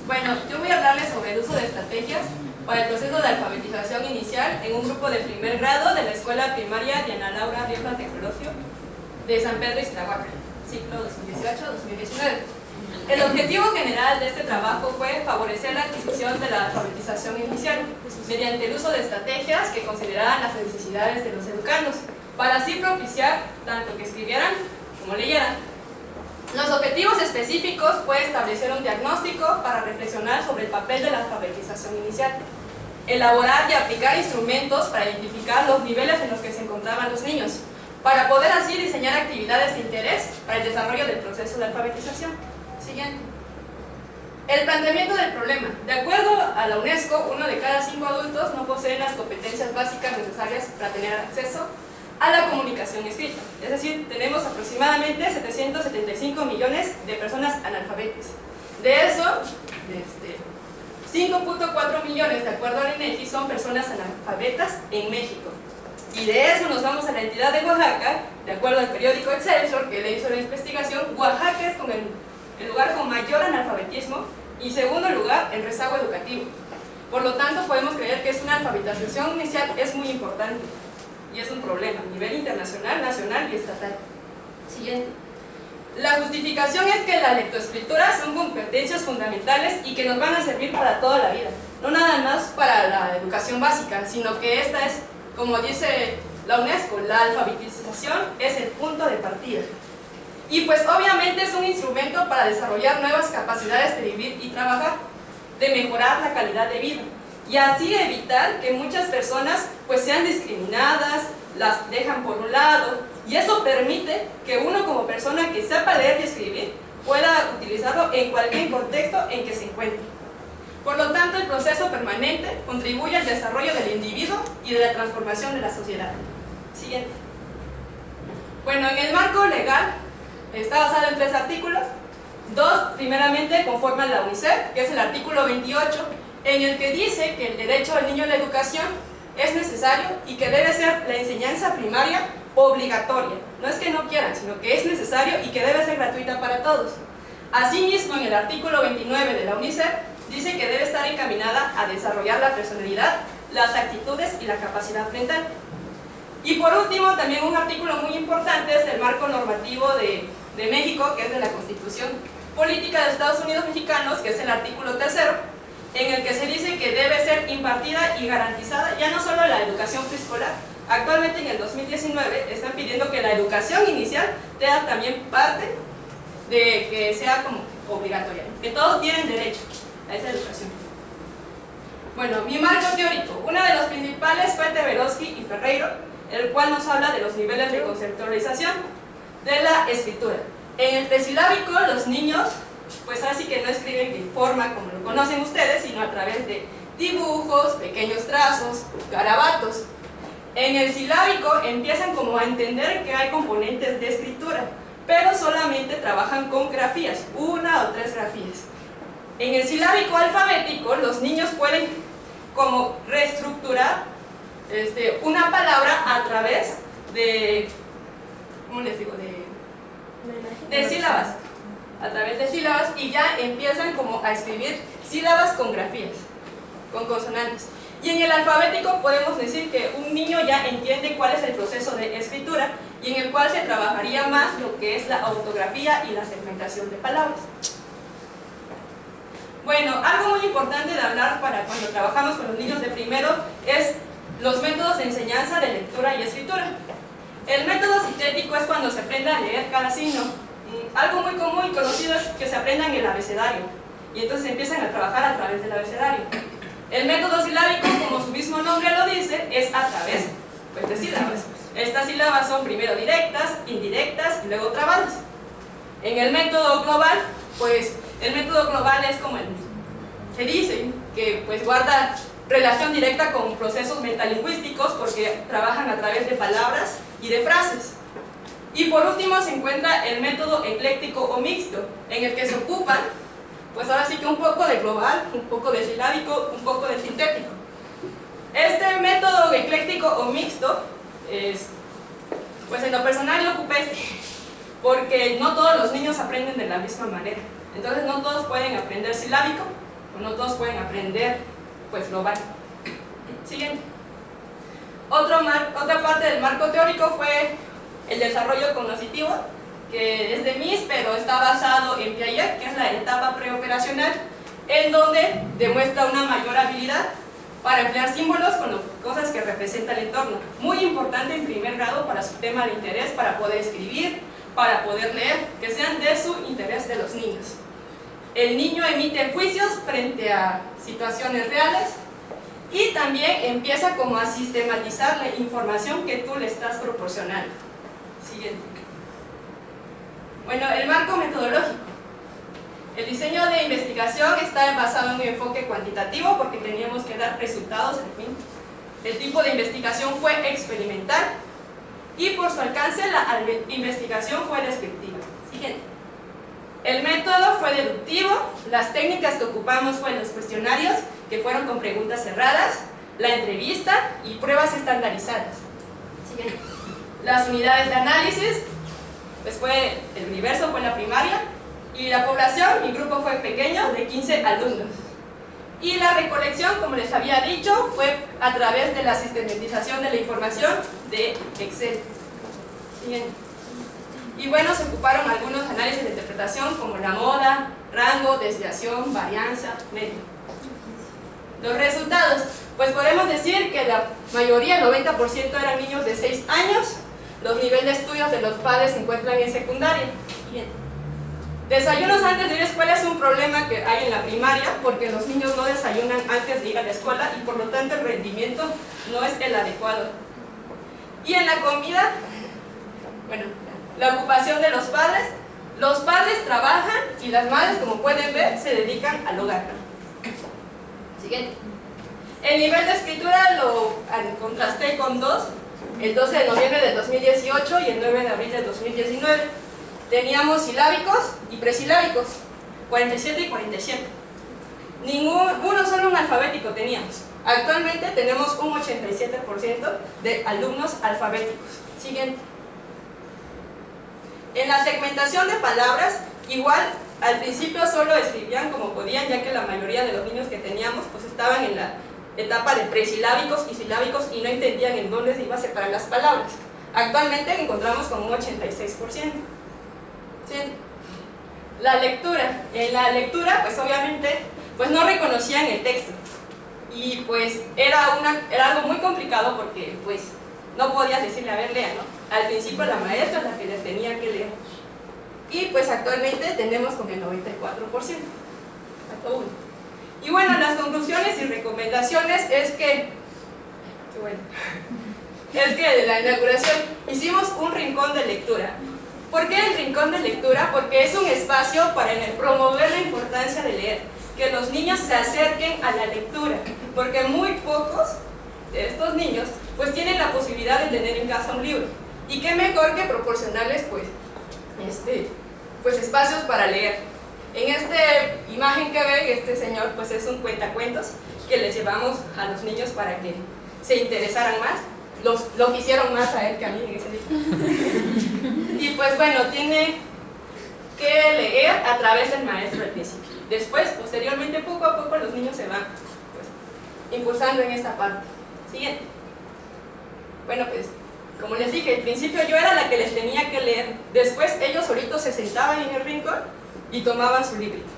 Bueno, yo voy a hablarles sobre el uso de estrategias para el proceso de alfabetización inicial en un grupo de primer grado de la Escuela Primaria Diana Laura Rioja Tecnologio de San Pedro Iztahuaca, ciclo 2018-2019. El objetivo general de este trabajo fue favorecer la adquisición de la alfabetización inicial mediante el uso de estrategias que consideraran las necesidades de los educandos, para así propiciar tanto que escribieran como leyeran. Los objetivos específicos fue establecer un diagnóstico para reflexionar sobre el papel de la alfabetización inicial, elaborar y aplicar instrumentos para identificar los niveles en los que se encontraban los niños, para poder así diseñar actividades de interés para el desarrollo del proceso de alfabetización. Siguiente. El planteamiento del problema. De acuerdo a la UNESCO, 1 de cada 5 adultos no poseen las competencias básicas necesarias para tener acceso a la comunicación escrita. Es decir, tenemos aproximadamente 775 millones de personas analfabetas. De eso, 5.4 millones, de acuerdo al INEGI, son personas analfabetas en México. Y de eso nos vamos a la entidad de Oaxaca. De acuerdo al periódico Excelsior, que le hizo la investigación, Oaxaca es el lugar con mayor analfabetismo y segundo lugar en rezago educativo. Por lo tanto, podemos creer que una alfabetización inicial es muy importante y es un problema a nivel internacional, nacional y estatal. Siguiente. La justificación es que la lectoescritura son competencias fundamentales y que nos van a servir para toda la vida, no nada más para la educación básica, sino que esta es, como dice la UNESCO, la alfabetización es el punto de partida. Y pues obviamente es un instrumento para desarrollar nuevas capacidades de vivir y trabajar, de mejorar la calidad de vida y así evitar que muchas personas pues sean discriminadas, las dejan por un lado, y eso permite que uno como persona que sepa leer y escribir pueda utilizarlo en cualquier contexto en que se encuentre. Por lo tanto, el proceso permanente contribuye al desarrollo del individuo y de la transformación de la sociedad. Siguiente. Bueno, en el marco legal está basado en 3 artículos. 2 primeramente conforman la UNICEF, que es el artículo 28, en el que dice que el derecho del niño a la educación es necesario y que debe ser la enseñanza primaria obligatoria. No es que no quieran, sino que es necesario y que debe ser gratuita para todos. Asimismo, en el artículo 29 de la UNICEF dice que debe estar encaminada a desarrollar la personalidad, las actitudes y la capacidad mental. Y por último, también un artículo muy importante es el marco normativo de México, que es de la Constitución Política de Estados Unidos Mexicanos, que es el artículo 3, en el que se dice que debe ser impartida y garantizada ya no solo la educación preescolar. Actualmente en el 2019 están pidiendo que la educación inicial sea también parte de que sea como obligatoria, que todos tienen derecho a esa educación. Bueno, mi marco teórico. Una de los principales fue Teveroski y Ferreiro, el cual nos habla de los niveles de conceptualización de la escritura. En el tresilábico, los niños pues así que no escriben de forma como lo conocen ustedes, sino a través de dibujos, pequeños trazos, garabatos. En el silábico empiezan como a entender que hay componentes de escritura, pero solamente trabajan con grafías, 1 o 3 grafías. En el silábico alfabético, los niños pueden como reestructurar una palabra a través de, ¿cómo les digo? De sílabas. A través de sílabas, y ya empiezan como a escribir sílabas con grafías, con consonantes. Y en el alfabético podemos decir que un niño ya entiende cuál es el proceso de escritura y en el cual se trabajaría más lo que es la ortografía y la segmentación de palabras. Bueno, algo muy importante de hablar para cuando trabajamos con los niños de primero es los métodos de enseñanza de lectura y escritura. El método sintético es cuando se aprende a leer cada signo. Algo muy común y conocido es que se aprendan el abecedario y entonces empiezan a trabajar a través del abecedario. El método silábico, como su mismo nombre lo dice, es a través pues, de sílabas. Estas sílabas son primero directas, indirectas y luego trabadas. En el método global, pues el método global es como se dice que pues guarda relación directa con procesos metalingüísticos porque trabajan a través de palabras y de frases. Y por último se encuentra el método ecléctico o mixto, en el que se ocupan, pues ahora sí que un poco de global, un poco de silábico, un poco de sintético. Este método ecléctico o mixto, pues en lo personal yo ocupé porque no todos los niños aprenden de la misma manera. Entonces no todos pueden aprender silábico no todos pueden aprender pues lo básico. Siguiente. Otra parte del marco teórico fue el desarrollo cognitivo, que es de MIS, pero está basado en Piaget, que es la etapa preoperacional, en donde demuestra una mayor habilidad para emplear símbolos con cosas que representan el entorno. Muy importante en primer grado para su tema de interés, para poder escribir, para poder leer, que sean de su interés de los niños. El niño emite juicios frente a situaciones reales y también empieza como a sistematizar la información que tú le estás proporcionando. Siguiente. Bueno, el marco metodológico. El diseño de investigación está basado en un enfoque cuantitativo porque teníamos que dar resultados al fin. El tipo de investigación fue experimental y por su alcance la investigación fue descriptiva. Siguiente. El método fue deductivo, las técnicas que ocupamos fueron los cuestionarios, que fueron con preguntas cerradas, la entrevista y pruebas estandarizadas. Siguiente. Las unidades de análisis, pues fue el universo, fue la primaria, y la población, mi grupo fue pequeño, de 15 alumnos. Y la recolección, como les había dicho, fue a través de la sistematización de la información de Excel. Siguiente. Y bueno, se ocuparon algunos análisis de interpretación como la moda, rango, desviación, varianza, medio. Los resultados, pues podemos decir que la mayoría, el 90% eran niños de 6 años. Los niveles de estudios de los padres se encuentran en secundaria. Bien. Desayunos antes de ir a escuela es un problema que hay en la primaria porque los niños no desayunan antes de ir a la escuela y por lo tanto el rendimiento no es el adecuado. Y en la comida, bueno, la ocupación de los padres trabajan y las madres, como pueden ver, se dedican al hogar. Siguiente. El nivel de escritura lo contrasté con dos, el 12 de noviembre del 2018 y el 9 de abril del 2019. Teníamos silábicos y presilábicos, 47 y 47. Uno solo un alfabético teníamos. Actualmente tenemos un 87% de alumnos alfabéticos. Siguiente. En la segmentación de palabras, igual al principio solo escribían como podían, ya que la mayoría de los niños que teníamos pues estaban en la etapa de presilábicos y silábicos y no entendían en dónde se iba a separar las palabras. Actualmente encontramos con un 86%. ¿Sí? La lectura. En la lectura, pues obviamente, pues no reconocían el texto. Y pues era algo muy complicado porque pues no podías decirle, a ver, lea, ¿no? Al principio la maestra es la que les tenía que leer. Y pues actualmente tenemos con el 94%. Y bueno, las conclusiones y recomendaciones es que de la inauguración hicimos un rincón de lectura. ¿Por qué el rincón de lectura? Porque es un espacio para promover la importancia de leer, que los niños se acerquen a la lectura, porque muy pocos de estos niños pues tienen la posibilidad de tener en casa un libro, y qué mejor que proporcionarles pues espacios para leer. En esta imagen que ven, este señor pues es un cuentacuentos que les llevamos a los niños para que se interesaran más. Lo quisieron más a él que a mí en ese día. Y pues bueno, tiene que leer a través del maestro al principio. Después, posteriormente, poco a poco los niños se van pues, impulsando en esta parte. Siguiente. Bueno, pues como les dije, al principio yo era la que les tenía que leer. Después ellos solitos se sentaban en el rincón y tomaban su librito.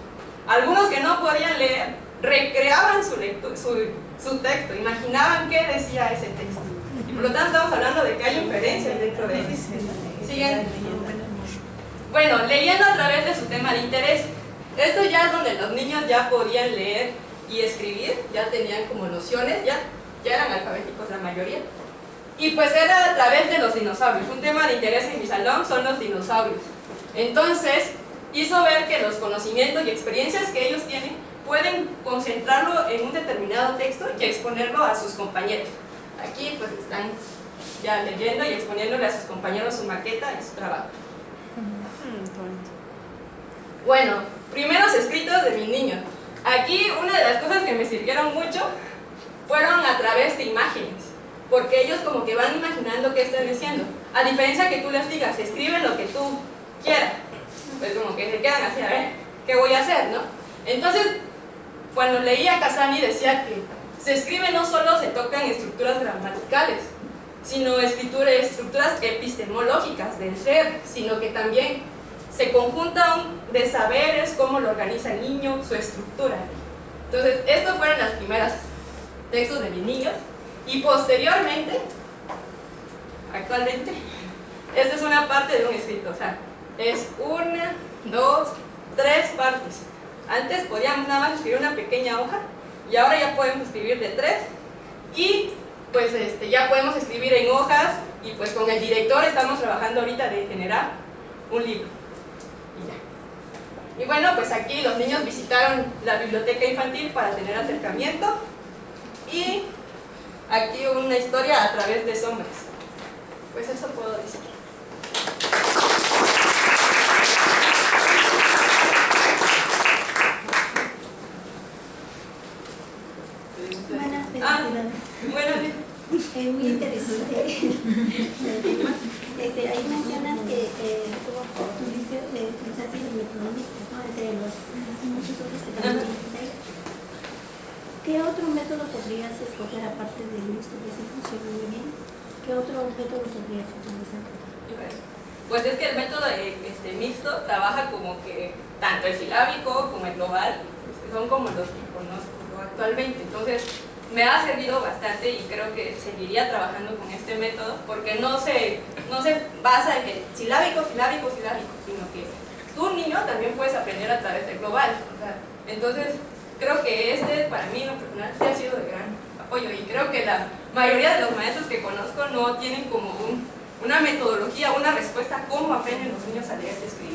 Algunos que no podían leer recreaban su texto, imaginaban qué decía ese texto. Y por lo tanto estamos hablando de que hay inferencias dentro de ellos. Siguiente. Bueno, leyendo a través de su tema de interés. Esto ya es donde los niños ya podían leer y escribir, ya tenían como nociones, ya eran alfabéticos la mayoría. Y pues era a través de los dinosaurios. Un tema de interés en mi salón son los dinosaurios. Entonces, hizo ver que los conocimientos y experiencias que ellos tienen pueden concentrarlo en un determinado texto y exponerlo a sus compañeros. Aquí pues están ya leyendo y exponiéndole a sus compañeros su maqueta y su trabajo. Bueno, primeros escritos de mi niño. Aquí una de las cosas que me sirvieron mucho fueron a través de imágenes, porque ellos como que van imaginando qué están diciendo. A diferencia que tú les digas, escribe lo que tú quieras, pues como que se quedan así, a ver, ¿qué voy a hacer, no? Entonces, cuando leía Casani decía que se escribe no solo se tocan estructuras gramaticales, sino estructuras epistemológicas del ser, sino que también se conjuntan de saberes, cómo lo organiza el niño, su estructura. Entonces, estos fueron los primeros textos de mis niños, y posteriormente, actualmente, esta es una parte de un escrito, o sea, es 1, 2, 3 partes. Antes podíamos nada más escribir una pequeña hoja, y ahora ya podemos escribir de 3, y pues ya podemos escribir en hojas, y pues con el director estamos trabajando ahorita de generar un libro. Y bueno, pues aquí los niños visitaron la biblioteca infantil para tener acercamiento, y aquí una historia a través de sombras. Pues eso puedo decir. Bueno, muy interesante el tema. Ahí mencionas que tuvo inicio de utilizarse los metodológicos, ¿no? Entre los muchos otros que también hay. ¿Qué otro método podrías escoger aparte del mixto, que se funciona muy bien? ¿Qué otro método podrías utilizar? Pues es que el método mixto trabaja como que tanto el silábico como el global son como los que conozco actualmente. Entonces me ha servido bastante y creo que seguiría trabajando con este método porque no se basa en que silábico, silábico, silábico, sino que tú, niño, también puedes aprender a través del global. O sea, entonces creo que para mí en lo personal sí ha sido de gran apoyo, y creo que la mayoría de los maestros que conozco no tienen como una metodología, una respuesta a cómo aprenden los niños a leer y escribir.